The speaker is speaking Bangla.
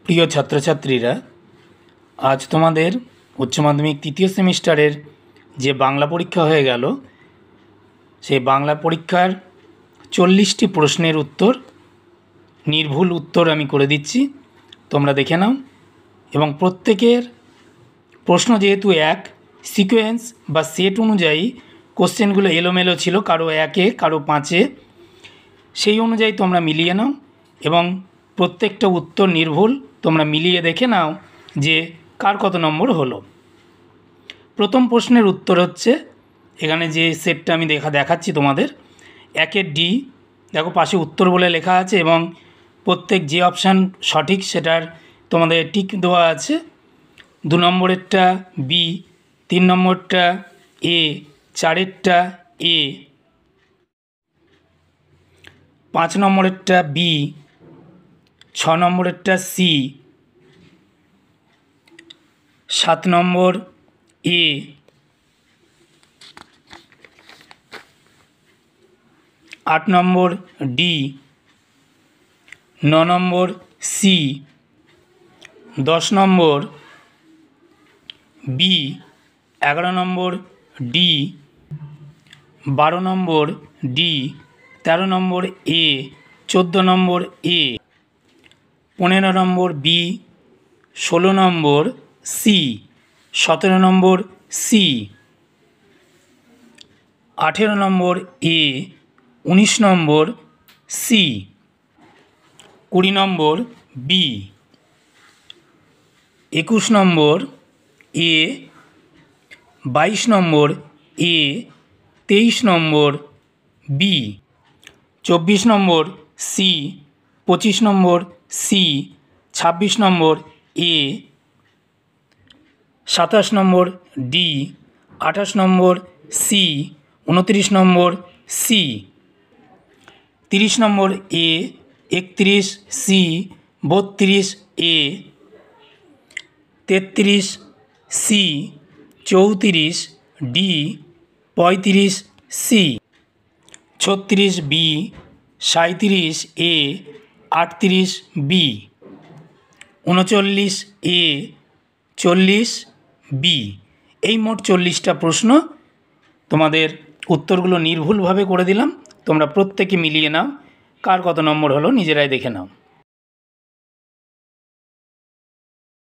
প্রিয় ছাত্রছাত্রীরা, আজ তোমাদের উচ্চ মাধ্যমিক তৃতীয় সেমিস্টারের যে বাংলা পরীক্ষা হয়ে গেল, সেই বাংলা পরীক্ষার 40টি প্রশ্নের উত্তর, নির্ভুল উত্তর আমি করে দিচ্ছি, তোমরা দেখে নাও। এবং প্রত্যেকের প্রশ্ন যেহেতু এক, সিকোয়েন্স বা সেট অনুযায়ী কোশ্চেনগুলো এলোমেলো ছিল, কারো 1-এ কারো 5-এ, সেই অনুযায়ী তোমরা মিলিয়ে নাও এবং প্রত্যেকটা উত্তর নির্ভুল তোমরা মিলিয়ে দেখে নাও যে কার কত নম্বর হলো। প্রথম প্রশ্নের উত্তর হচ্ছে, এখানে যে সেটটা আমি দেখাচ্ছি তোমাদের, 1-এর ডি, দেখো পাশে উত্তর বলে লেখা আছে এবং প্রত্যেক যে অপশান সঠিক সেটার তোমাদের টিক দেওয়া আছে। 2 নম্বরেরটা বি, 3 নম্বরটা এ, 4-এরটা এ, 5 নম্বরেরটা বি, 6 নম্বরেরটা সি, 7 নম্বর এ, 8 নম্বর ডি, 9 নম্বর সি, 10 নম্বর বি, 11 নম্বর ডি, 12 নম্বর ডি, 13 নম্বর এ, 14 নম্বর এ, 15 নম্বর বি, 16 নম্বর সি, 17 নম্বর সি, 18 নম্বর এ, 19 নম্বর সি, 20 নম্বর বি, 21 নম্বর এ, 22 নম্বর এ, 23 নম্বর বি, 24 নম্বর সি, 25 নম্বর সি, 26 নম্বর এ, 27 নম্বর D, 28 number C, 29 number C, 30 নম্বর এ, 31 সি, 32 এ, 33 সি, 34 ডি, 35 সি, 36 বি, 37 এ, 38 বি, 39 এ, 40 বি। এই মোট 40টা প্রশ্ন, তোমাদের উত্তরগুলো নির্ভুলভাবে করে দিলাম। তোমরা প্রত্যেকে মিলিয়ে নাও কার কত নম্বর হলো, নিজেরাই দেখে নাও।